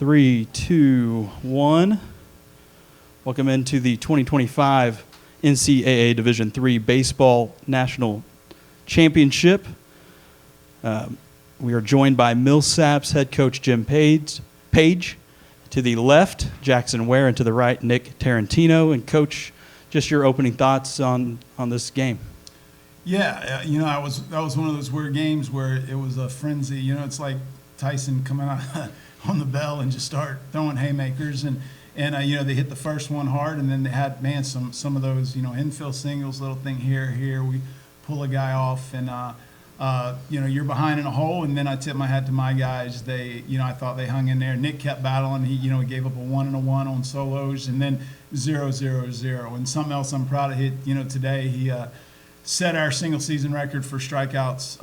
3, 2, 1. Welcome into the 2025 NCAA Division III Baseball National Championship. We are joined by Millsaps head coach Jim Page. To the left, Jackson Ware, and to the right, Nick Tarantino. And Coach, just your opening thoughts on this game. Yeah, that was one of those weird games where it was a frenzy. It's like Tyson coming out on the bell and just start throwing haymakers, and they hit the first one hard, and then they had some of those infield singles, little thing here we pull a guy off, and you're behind in a hole, and then I tip my hat to my guys. I thought they hung in there. Nick kept battling. He gave up a 1 and a 1 on solos, and then 0-0-0. And something else I'm proud of today, he set our single season record for strikeouts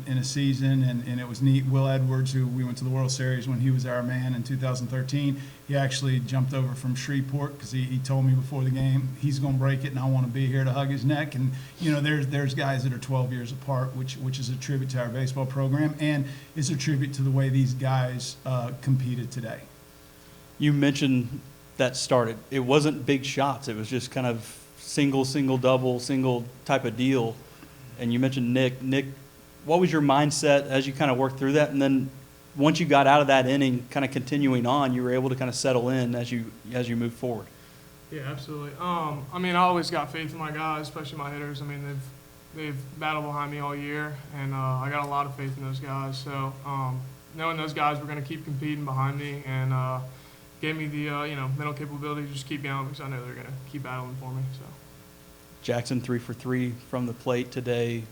in a season, and it was neat. Will Edwards, who we went to the World Series when he was our man in 2013, he actually jumped over from Shreveport because he told me before the game he's going to break it, and I want to be here to hug his neck. And there's guys that are 12 years apart, which is a tribute to our baseball program, and is a tribute to the way these guys competed today. You mentioned that started. It wasn't big shots. It was just kind of single, double, single type of deal. And you mentioned Nick. Nick, what was your mindset as you kind of worked through that? And then once you got out of that inning, kind of continuing on, you were able to kind of settle in as you move forward. Yeah, absolutely. I always got faith in my guys, especially my hitters. They've battled behind me all year, and I got a lot of faith in those guys. So knowing those guys were going to keep competing behind me, and gave me the mental capability to just keep going, because I know they're going to keep battling for me. So. Jackson 3 for 3 from the plate today.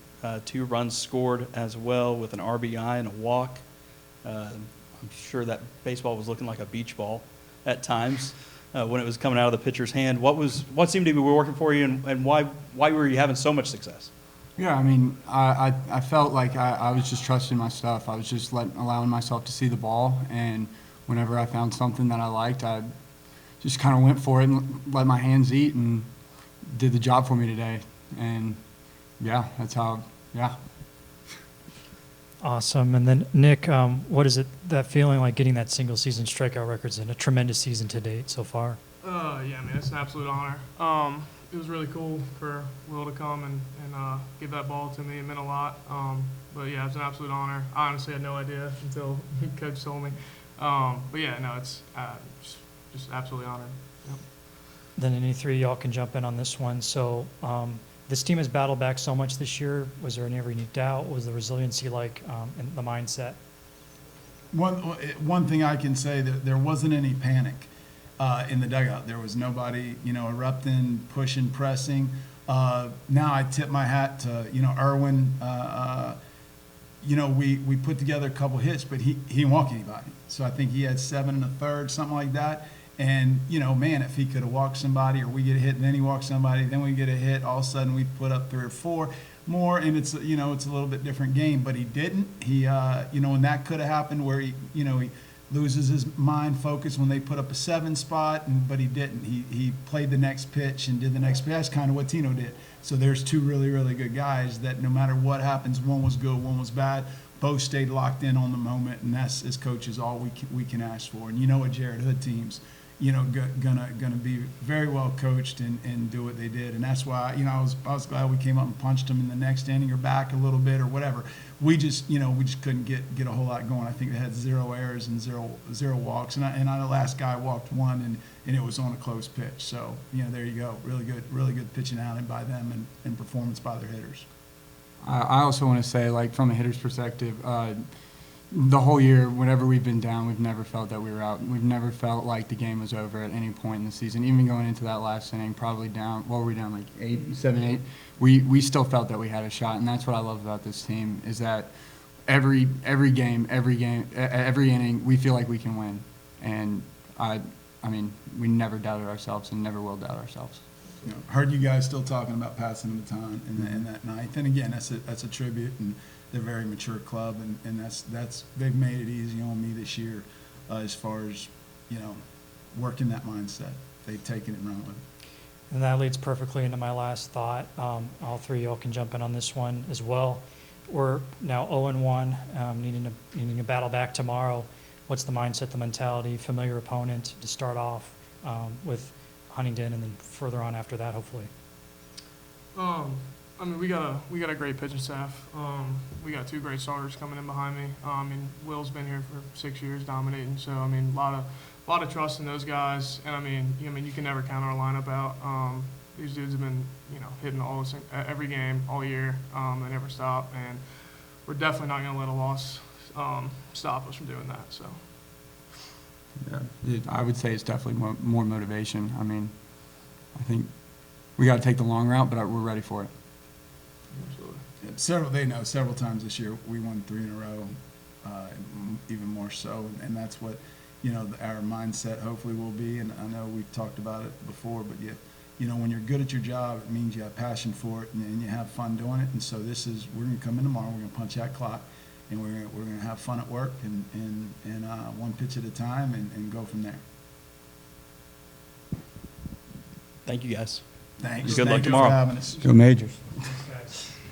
2 runs scored as well, with an RBI and a walk. I'm sure that baseball was looking like a beach ball at times when it was coming out of the pitcher's hand. What seemed to be working for you, and why were you having so much success? Yeah, I felt like I was just trusting my stuff. I was just allowing myself to see the ball, and whenever I found something that I liked, I just kind of went for it and let my hands eat, and did the job for me today. And yeah, that's how. Yeah. Awesome. And then Nick, what is it, that feeling like getting that single season strikeout records in a tremendous season to date so far? Yeah, it's an absolute honor. It was really cool for Will to come and give that ball to me. It meant a lot. But yeah, it's an absolute honor. I honestly had no idea until Coach told me. But yeah, no, it's just absolutely honored. Yep. Then any three y'all can jump in on this one. So this team has battled back so much this year. Was there ever any doubt? What was the resiliency like in the mindset? One thing I can say, that there wasn't any panic in the dugout. There was nobody, erupting, pushing, pressing. Now I tip my hat to, Irwin. We put together a couple hits, but he didn't walk anybody. So I think he had 7 1/3, something like that. And, if he could have walked somebody, or we get a hit and then he walks somebody, then we get a hit, all of a sudden we put up 3 or 4 more, and it's a little bit different game. But he didn't. He, and that could have happened where he loses his mind focus when they put up a 7 spot, but he didn't. He played the next pitch and did the next pitch. That's kind of what Tino did. So there's 2 really, really good guys that no matter what happens, one was good, one was bad, both stayed locked in on the moment, and that's, as coaches, all we can ask for. And what Jared Hood teams, gonna be very well coached and do what they did. And that's why, I was glad we came up and punched them in the next inning, or back a little bit, or whatever. We just couldn't get a whole lot going. I think they had 0 errors and zero walks, and the last guy walked 1, and it was on a close pitch. So there you go, really good pitching outing by them, and performance by their hitters. I also want to say, from a hitter's perspective, the whole year, whenever we've been down, we've never felt that we were out. We've never felt like the game was over at any point in the season. Even going into that last inning, probably down, what were we down, like 7-8? We still felt that we had a shot, and that's what I love about this team, is that every game, every inning, we feel like we can win. And we never doubted ourselves and never will doubt ourselves. Heard you guys still talking about passing the baton in that ninth, and again, that's a tribute, and they're a very mature club, and that's they've made it easy on me this year, as far as working that mindset. They've taken it and run with it. And that leads perfectly into my last thought. All three of y'all can jump in on this one as well. We're now 0-1, needing to battle back tomorrow. what's the mindset, the mentality, familiar opponent to start off with Huntington, and then further on after that, hopefully? I mean, we got a great pitching staff. We got 2 great starters coming in behind me. I mean, Will's been here for 6 years dominating, so I mean, a lot of trust in those guys. And I mean, you can never count our lineup out. These dudes have been, hitting every game all year. They never stop, and we're definitely not going to let a loss stop us from doing that. So. Yeah, I would say it's definitely more motivation. I mean, I think we got to take the long route, but we're ready for it. Absolutely. They know several times this year we won 3 in a row, even more so, and that's what our mindset hopefully will be. And I know we've talked about it before, but when you're good at your job, it means you have passion for it and you have fun doing it. And so we're going to come in tomorrow, we're going to punch that clock, and we're going to have fun at work and one pitch at a time and go from there. Thank you, guys. Thanks. Good luck Thank you tomorrow. for having us. Go Majors.